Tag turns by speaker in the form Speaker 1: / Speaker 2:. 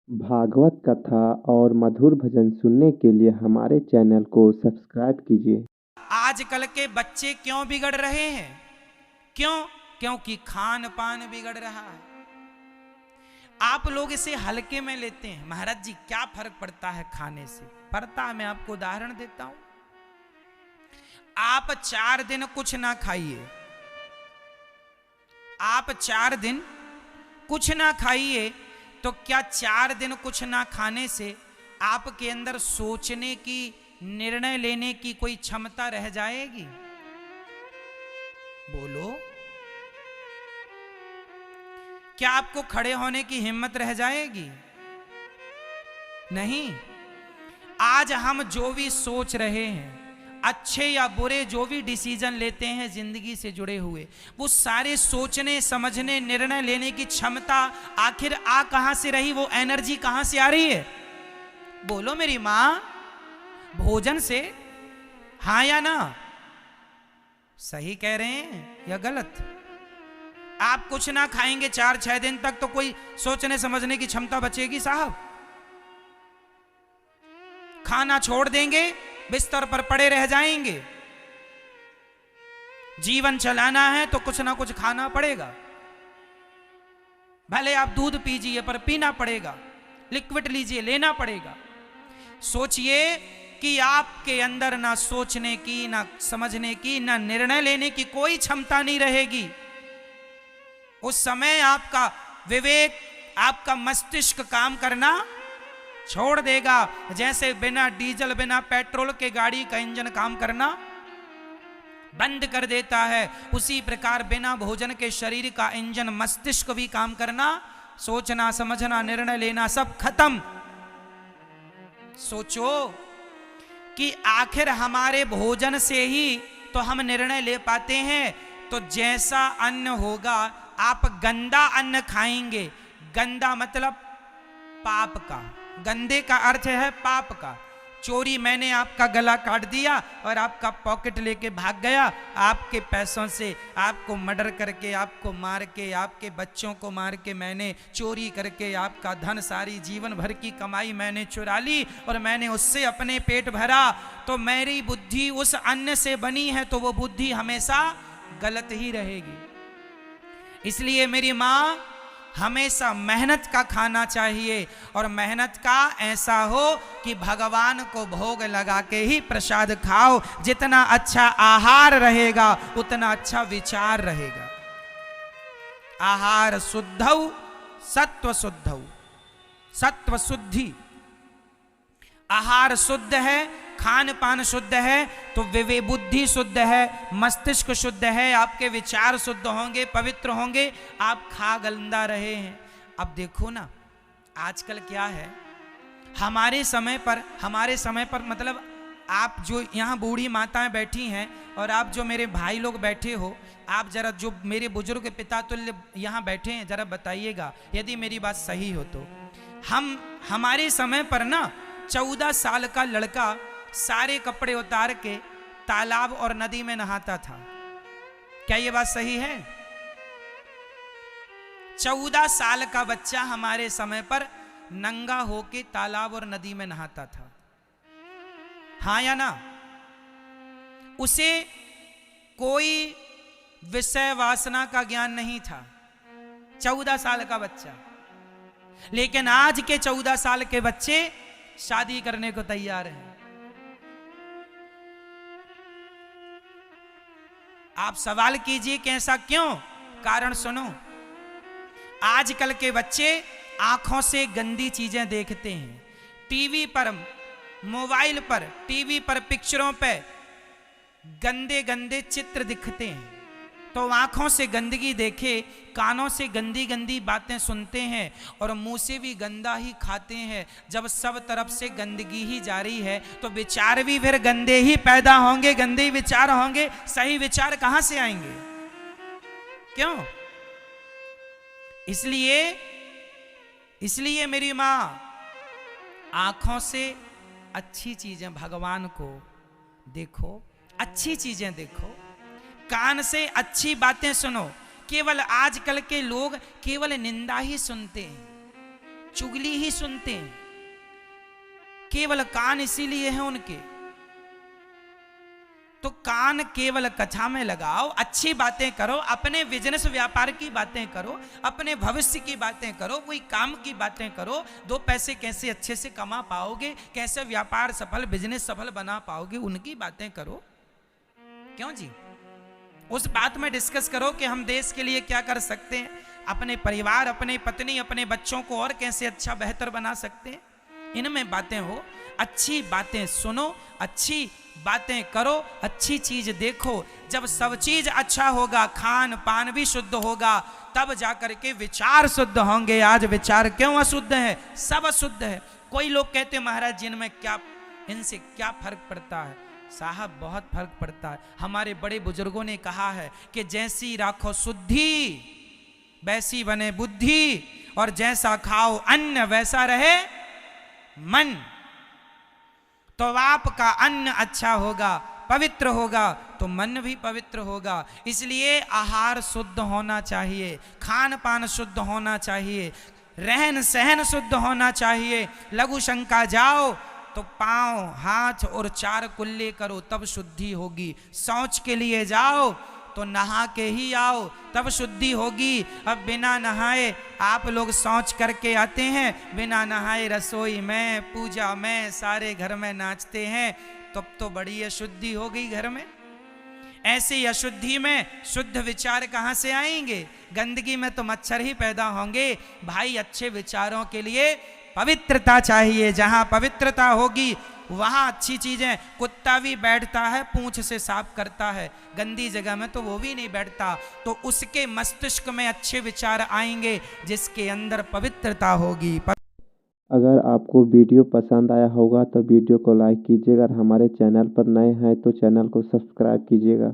Speaker 1: भागवत कथा और मधुर भजन सुनने के लिए हमारे चैनल को सब्सक्राइब कीजिए।
Speaker 2: आजकल के बच्चे क्यों बिगड़ रहे हैं? क्यों? क्योंकि खान पान बिगड़ रहा है। आप लोग इसे हल्के में लेते हैं। महाराज जी क्या फर्क पड़ता है खाने से? पड़ता है। मैं आपको उदाहरण देता हूं। आप 4 दिन कुछ ना खाइए, आप 4 दिन कुछ ना खाइए, तो क्या 4 दिन कुछ ना खाने से आपके अंदर सोचने की, निर्णय लेने की कोई क्षमता रह जाएगी? बोलो, क्या आपको खड़े होने की हिम्मत रह जाएगी? नहीं। आज हम जो भी सोच रहे हैं, अच्छे या बुरे जो भी डिसीजन लेते हैं जिंदगी से जुड़े हुए, वो सारे सोचने समझने निर्णय लेने की क्षमता आखिर आ कहां से रही? वो एनर्जी कहां से आ रही है? बोलो मेरी मां, भोजन से? हां या ना? सही कह रहे हैं या गलत? आप कुछ ना खाएंगे 4-6 दिन तक तो कोई सोचने समझने की क्षमता बचेगी साहब? खाना छोड़ देंगे, बिस्तर पर पड़े रह जाएंगे। जीवन चलाना है तो कुछ ना कुछ खाना पड़ेगा। भले आप दूध पीजिए पर पीना पड़ेगा, लिक्विड लीजिए लेना पड़ेगा। सोचिए कि आपके अंदर ना सोचने की, ना समझने की, ना निर्णय लेने की कोई क्षमता नहीं रहेगी। उस समय आपका विवेक, आपका मस्तिष्क काम करना छोड़ देगा। जैसे बिना डीजल, बिना पेट्रोल के गाड़ी का इंजन काम करना बंद कर देता है, उसी प्रकार बिना भोजन के शरीर का इंजन मस्तिष्क भी काम करना, सोचना समझना निर्णय लेना सब खत्म। सोचो कि आखिर हमारे भोजन से ही तो हम निर्णय ले पाते हैं। तो जैसा अन्न होगा, आप गंदा अन्न खाएंगे, गंदा मतलब पाप का, गंदे का अर्थ है पाप का। चोरी, मैंने आपका गला काट दिया और आपका पॉकेट लेके भाग गया, आपके पैसों से आपको मर्डर करके, आपको मार के, आपके बच्चों को मार के, मैंने चोरी करके आपका धन, सारी जीवन भर की कमाई मैंने चुरा ली और मैंने उससे अपने पेट भरा। तो मेरी बुद्धि उस अन्न से बनी है, तो वो बुद्धि हमेशा गलत ही रहेगी। इसलिए मेरी मां, हमेशा मेहनत का खाना चाहिए, और मेहनत का ऐसा हो कि भगवान को भोग लगा के ही प्रसाद खाओ। जितना अच्छा आहार रहेगा उतना अच्छा विचार रहेगा। आहार शुद्धौ सत्व शुद्धौ, सत्व शुद्धि। आहार शुद्ध है, खान पान शुद्ध है, तो विवेक, बुद्धि शुद्ध है, मस्तिष्क शुद्ध है, आपके विचार शुद्ध होंगे, पवित्र होंगे। आप खा गंदा रहे हैं। अब देखो ना, आजकल क्या है, हमारे समय पर मतलब आप जो यहाँ बूढ़ी माताएं बैठी हैं और आप जो मेरे भाई लोग बैठे हो, आप जरा जो मेरे बुजुर्ग पिता तुल्य यहाँ बैठे हैं, जरा बताइएगा यदि मेरी बात सही हो तो। हमारे समय पर ना 14 साल का लड़का सारे कपड़े उतार के तालाब और नदी में नहाता था। क्या ये बात सही है? 14 साल का बच्चा हमारे समय पर नंगा होके तालाब और नदी में नहाता था। हाँ या ना? उसे कोई विषय वासना का ज्ञान नहीं था, 14 साल का बच्चा। लेकिन आज के 14 साल के बच्चे शादी करने को तैयार हैं। आप सवाल कीजिए कि ऐसा क्यों? कारण सुनो। आजकल के बच्चे आंखों से गंदी चीजें देखते हैं। टीवी पर, मोबाइल पर, टीवी पर, पिक्चरों पे गंदे गंदे चित्र दिखते हैं, तो आंखों से गंदगी देखे, कानों से गंदी गंदी बातें सुनते हैं और मुंह से भी गंदा ही खाते हैं। जब सब तरफ से गंदगी ही जारी है तो विचार भी फिर गंदे ही पैदा होंगे, गंदे ही विचार होंगे। सही विचार कहां से आएंगे? क्यों? इसलिए मेरी मां, आंखों से अच्छी चीजें, भगवान को देखो, अच्छी चीजें देखो, कान से अच्छी बातें सुनो। केवल आजकल के लोग केवल निंदा ही सुनते हैं। चुगली ही सुनते हैं, केवल कान इसीलिए है उनके। तो कान केवल कथा में लगाओ, अच्छी बातें करो, अपने बिजनेस व्यापार की बातें करो, अपने भविष्य की बातें करो, कोई काम की बातें करो, दो पैसे कैसे अच्छे से कमा पाओगे, कैसे व्यापार सफल, बिजनेस सफल बना पाओगे, उनकी बातें करो। क्यों जी? उस बात में डिस्कस करो कि हम देश के लिए क्या कर सकते हैं, अपने परिवार, अपने पत्नी, अपने बच्चों को और कैसे अच्छा बेहतर बना सकते हैं, इनमें बातें हो। अच्छी बातें सुनो, अच्छी बातें करो, अच्छी चीज देखो। जब सब चीज अच्छा होगा, खान पान भी शुद्ध होगा, तब जाकर के विचार शुद्ध होंगे। आज विचार क्यों अशुद्ध है? सब अशुद्ध है। कोई लोग कहते महाराज जी इनमें क्या, इनसे क्या फर्क पड़ता है? साहब बहुत फर्क पड़ता है। हमारे बड़े बुजुर्गों ने कहा है कि जैसी राखो शुद्धि वैसी बने बुद्धि, और जैसा खाओ अन्न वैसा रहे मन। तो आपका अन्न अच्छा होगा, पवित्र होगा, तो मन भी पवित्र होगा। इसलिए आहार शुद्ध होना चाहिए, खान पान शुद्ध होना चाहिए, रहन सहन शुद्ध होना चाहिए। लघु शंका जाओ तो पांव, हाथ और 4 कुल्ले करो, तब शुद्धि होगी। शौच के लिए जाओ तो नहा के ही आओ, तब शुद्धि होगी। अब बिना नहाए आप लोग शौच करके आते हैं, बिना नहाए रसोई में, पूजा में, सारे घर में नाचते हैं, तब तो बड़ी अशुद्धि हो गई घर में। ऐसी अशुद्धि में शुद्ध विचार कहाँ से आएंगे? गंदगी में तो मच्छर ही पैदा होंगे। भाई अच्छे विचारों के लिए पवित्रता चाहिए। जहां पवित्रता होगी वहां अच्छी चीजें। कुत्ता भी बैठता है पूंछ से साफ करता है, गंदी जगह में तो वो भी नहीं बैठता। तो उसके मस्तिष्क में अच्छे विचार आएंगे जिसके अंदर पवित्रता होगी।
Speaker 1: अगर आपको वीडियो पसंद आया होगा तो वीडियो को लाइक कीजिएगा। अगर हमारे चैनल पर नए हैं तो चैनल को सब्सक्राइब कीजिएगा।